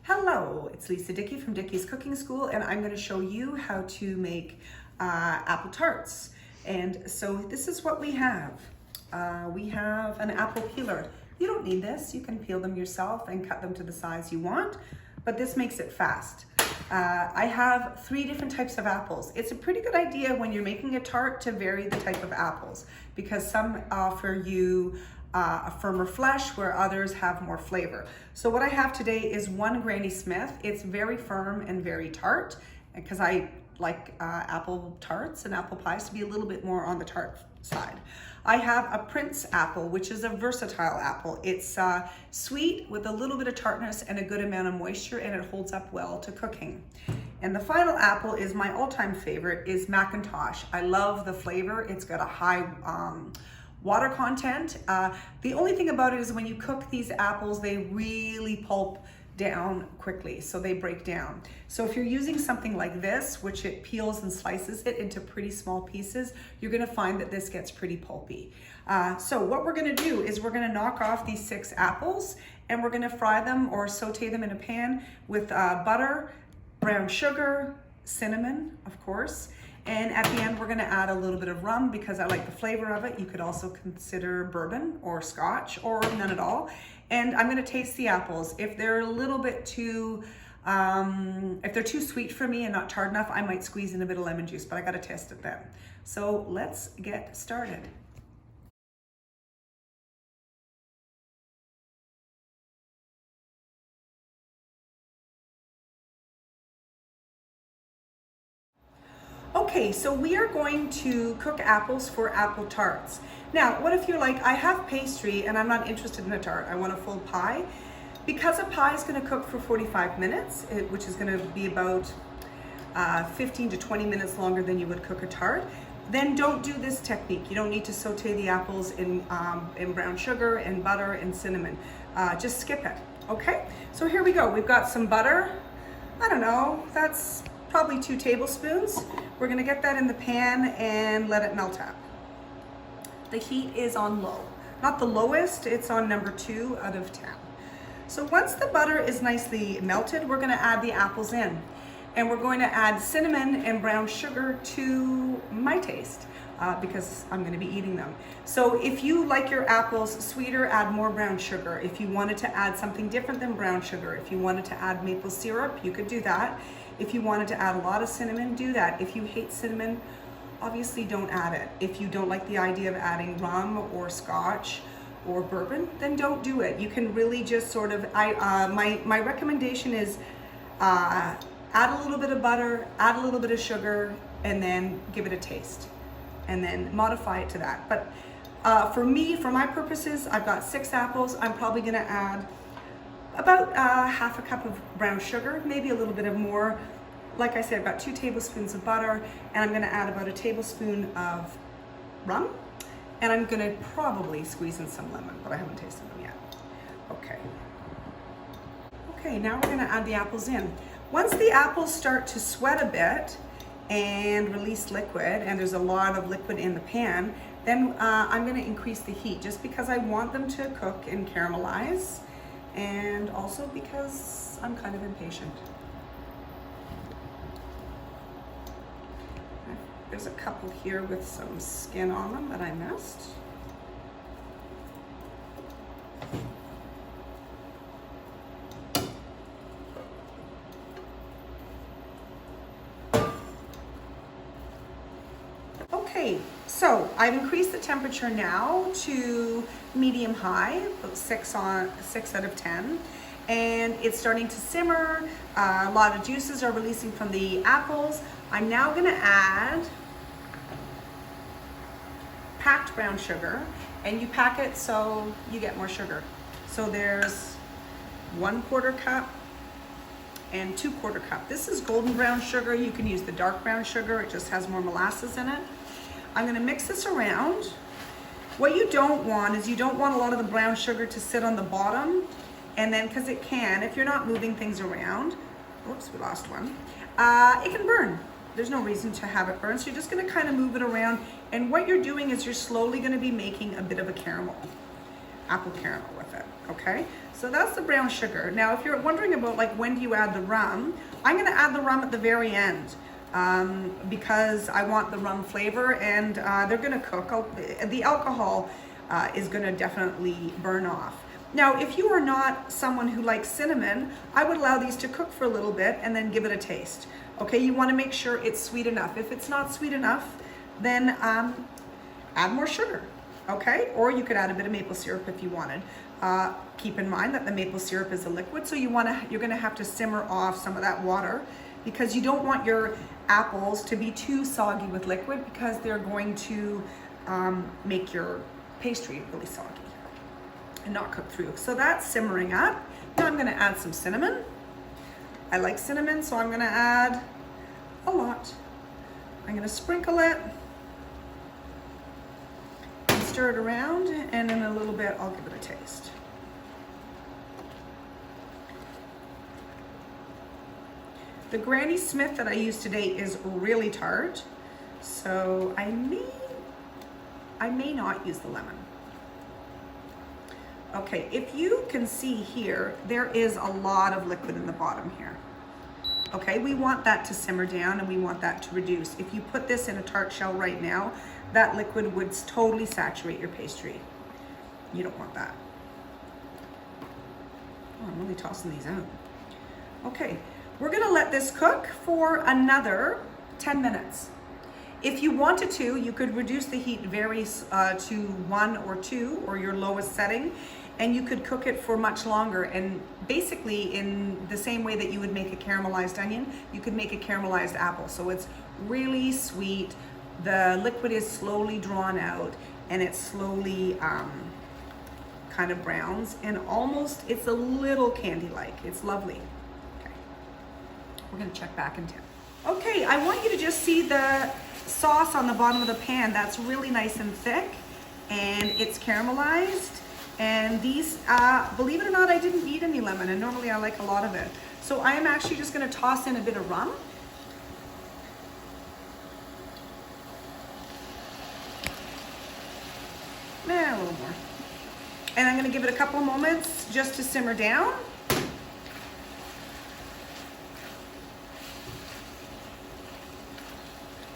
Hello, it's Lisa Dickey from Dickey's Cooking School, and I'm going to show you how to make apple tarts. And so this is what we have. We have an apple peeler. You don't need this. You can peel them yourself and cut them to the size you want, but this makes it fast. I have 3 different types of apples. It's a pretty good idea when you're making a tart to vary the type of apples, because some offer you a firmer flesh where others have more flavor. So what I have today is one Granny Smith. It's very firm and very tart, because I like apple tarts and apple pies to be a little bit more on the tart side. I have a Prince apple, which is a versatile apple. It's sweet with a little bit of tartness and a good amount of moisture, and it holds up well to cooking. And the final apple is my all-time favorite, is Macintosh. I love the flavor. It's got a high water content. The only thing about it is when you cook these apples, they really pulp down quickly, so they break down. So if you're using something like this, which it peels and slices it into pretty small pieces, you're gonna find that this gets pretty pulpy. So what we're gonna do is we're gonna knock off these 6 apples, and we're gonna fry them or saute them in a pan with butter, brown sugar, cinnamon, of course. And at the end, we're gonna add a little bit of rum because I like the flavor of it. You could also consider bourbon or scotch or none at all. And I'm gonna taste the apples. If they're a little bit too, if they're too sweet for me and not tart enough, I might squeeze in a bit of lemon juice, but I gotta test it then. So let's get started. Okay, so we are going to cook apples for apple tarts. Now, what if you're like, I have pastry and I'm not interested in a tart, I want a full pie? Because a pie is gonna cook for 45 minutes, which is gonna be about 15 to 20 minutes longer than you would cook a tart, then don't do this technique. You don't need to saute the apples in brown sugar and butter and cinnamon. Just skip it, okay? So here we go, we've got some butter. I don't know, that's probably 2 tablespoons. We're gonna get that in the pan and let it melt up. The heat is on low. Not the lowest, it's on number 2 out of 10. So once the butter is nicely melted, we're gonna add the apples in. And we're going to add cinnamon and brown sugar to my taste, because I'm gonna be eating them. So if you like your apples sweeter, add more brown sugar. If you wanted to add something different than brown sugar, if you wanted to add maple syrup, you could do that. If you wanted to add a lot of cinnamon, do that. If you hate cinnamon, obviously don't add it. If you don't like the idea of adding rum or scotch or bourbon, then don't do it. You can really just sort of, my recommendation is add a little bit of butter, add a little bit of sugar, and then give it a taste. And then modify it to that. But for me, for my purposes, I've got 6 apples. I'm probably gonna add about half a cup of brown sugar, maybe a little bit of more. Like I said, I've got 2 tablespoons of butter, and I'm gonna add about a tablespoon of rum, and I'm gonna probably squeeze in some lemon, but I haven't tasted them yet. Okay. Okay, now we're gonna add the apples in. Once the apples start to sweat a bit and release liquid, and there's a lot of liquid in the pan, then I'm gonna increase the heat just because I want them to cook and caramelize, and also because I'm kind of impatient. There's a couple here with some skin on them that I missed. Okay, so I've increased the temperature now to medium high, about 6 out of 10. And it's starting to simmer. A lot of juices are releasing from the apples. I'm now gonna add packed brown sugar, and you pack it so you get more sugar. So there's 1/4 cup and 2/4 cup. This is golden brown sugar. You can use the dark brown sugar. It just has more molasses in it. I'm gonna mix this around. What you don't want is you don't want a lot of the brown sugar to sit on the bottom, and then, because it can, if you're not moving things around, oops, we lost one, it can burn. There's no reason to have it burn, so you're just gonna kind of move it around, and what you're doing is you're slowly gonna be making a bit of a caramel, apple caramel with it, okay? So that's the brown sugar. Now, if you're wondering about like when do you add the rum, I'm gonna add the rum at the very end because I want the rum flavor, and they're gonna cook. The alcohol is gonna definitely burn off. Now, if you are not someone who likes cinnamon, I would allow these to cook for a little bit and then give it a taste. Okay, you wanna make sure it's sweet enough. If it's not sweet enough, then add more sugar, okay? Or you could add a bit of maple syrup if you wanted. Keep in mind that the maple syrup is a liquid, so you're gonna have to simmer off some of that water because you don't want your apples to be too soggy with liquid because they're going to make your pastry really soggy and not cook through. So that's simmering up. Now I'm gonna add some cinnamon. I like cinnamon, so I'm gonna add a lot. I'm gonna sprinkle it and stir it around, and in a little bit, I'll give it a taste. The Granny Smith that I used today is really tart, so I may not use the lemon. Okay, if you can see here, there is a lot of liquid in the bottom here. Okay, we want that to simmer down and we want that to reduce. If you put this in a tart shell right now, that liquid would totally saturate your pastry. You don't want that. Oh, I'm really tossing these out. Okay, we're gonna let this cook for another 10 minutes. If you wanted to, you could reduce the heat to 1 or 2 or your lowest setting, and you could cook it for much longer. And basically in the same way that you would make a caramelized onion, you could make a caramelized apple. So it's really sweet. The liquid is slowly drawn out and it slowly kind of browns, and almost, it's a little candy-like. It's lovely. Okay, we're gonna check back in 10. Okay, I want you to just see the sauce on the bottom of the pan. That's really nice and thick and it's caramelized. And these, believe it or not, I didn't need any lemon, and normally I like a lot of it. So I am actually just gonna toss in a bit of rum. A little more. And I'm gonna give it a couple of moments just to simmer down.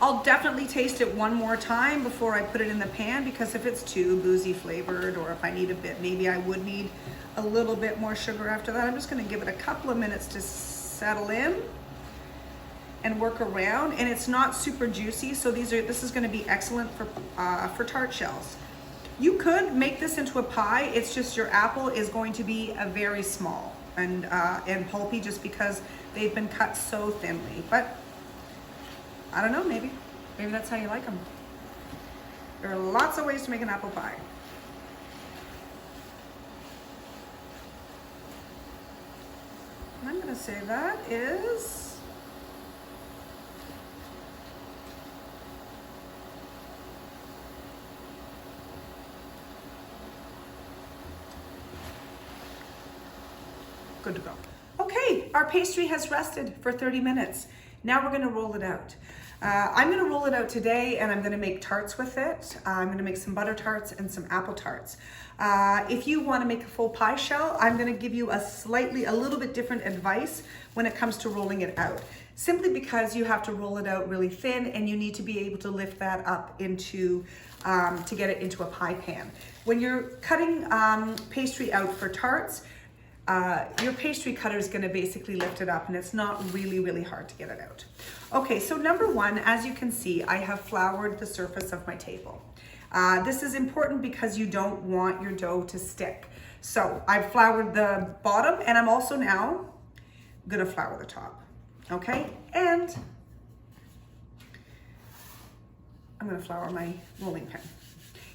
I'll definitely taste it one more time before I put it in the pan, because if it's too boozy flavored, or if I need a bit, maybe I would need a little bit more sugar after that. I'm just gonna give it a couple of minutes to settle in and work around. And it's not super juicy, so this is gonna be excellent for tart shells. You could make this into a pie. It's just your apple is going to be a very small and pulpy, just because they've been cut so thinly. But I don't know, maybe that's how you like them. There are lots of ways to make an apple pie. And I'm gonna say that is good to go. Okay, our pastry has rested for 30 minutes. Now we're gonna roll it out. I'm gonna roll it out today, and I'm gonna make tarts with it. I'm gonna make some butter tarts and some apple tarts. If you wanna make a full pie shell, I'm gonna give you a little bit different advice when it comes to rolling it out. Simply because you have to roll it out really thin, and you need to be able to lift that up into, to get it into a pie pan. When you're cutting pastry out for tarts, your pastry cutter is going to basically lift it up, and it's not really hard to get it out. Okay, so number one, as you can see, I have floured the surface of my table. This is important because you don't want your dough to stick. So I've floured the bottom, and I'm also now going to flour the top. Okay, and I'm going to flour my rolling pin.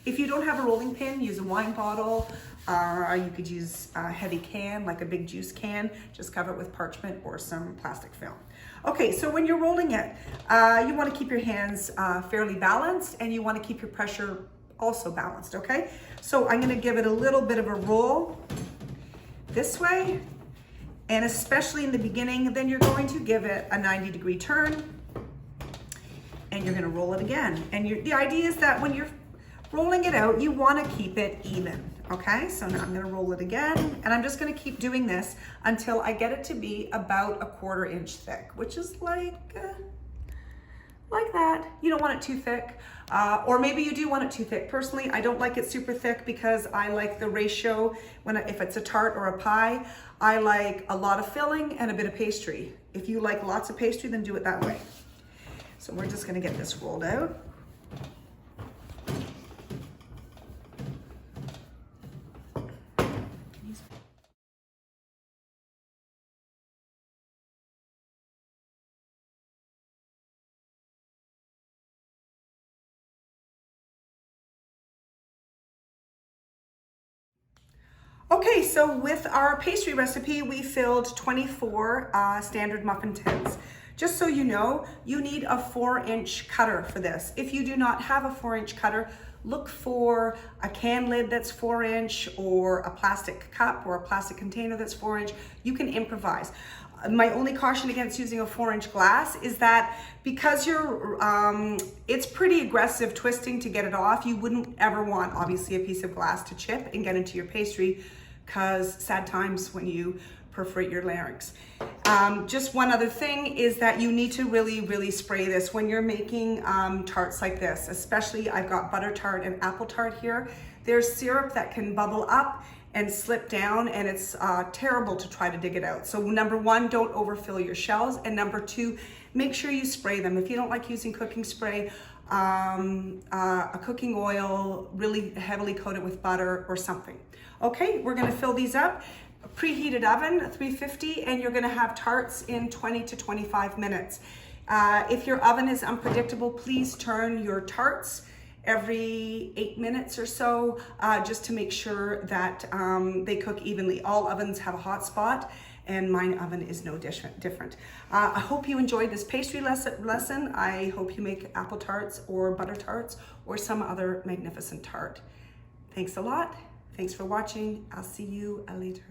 If you don't have a rolling pin, use a wine bottle, or you could use a heavy can, like a big juice can. Just cover it with parchment or some plastic film. Okay, so when you're rolling it, you want to keep your hands fairly balanced, and you want to keep your pressure also balanced, okay? So I'm going to give it a little bit of a roll this way, and especially in the beginning, then you're going to give it a 90-degree turn, and you're going to roll it again. And the idea is that when you're rolling it out, you want to keep it even, Okay, so now I'm gonna roll it again, and I'm just gonna keep doing this until I get it to be about a 1/4 inch thick, which is like that. You don't want it too thick, or maybe you do want it too thick. Personally, I don't like it super thick because I like the ratio if it's a tart or a pie, I like a lot of filling and a bit of pastry. If you like lots of pastry, then do it that way. So we're just gonna get this rolled out. Okay, so with our pastry recipe, we filled 24 standard muffin tins. Just so you know, you need a 4-inch cutter for this. If you do not have a 4-inch cutter, look for a can lid that's 4-inch, or a plastic cup or a plastic container that's 4-inch. You can improvise. My only caution against using a 4-inch glass is that because it's pretty aggressive twisting to get it off, you wouldn't ever want, obviously, a piece of glass to chip and get into your pastry, because sad times when you perforate your larynx. Just one other thing is that you need to really spray this when you're making tarts like this. Especially, I've got butter tart and apple tart here. There's syrup that can bubble up and slip down, and it's terrible to try to dig it out. So number one, don't overfill your shells, and number two, make sure you spray them. If you don't like using cooking spray, a cooking oil, really heavily coat it with butter or something. Okay, we're gonna fill these up. Preheated oven, 350, and you're gonna have tarts in 20 to 25 minutes. If your oven is unpredictable, please turn your tarts every 8 minutes or so, just to make sure that they cook evenly. All ovens have a hot spot, and mine oven is no different. I hope you enjoyed this pastry lesson. I hope you make apple tarts or butter tarts or some other magnificent tart. Thanks a lot. Thanks for watching. I'll see you later.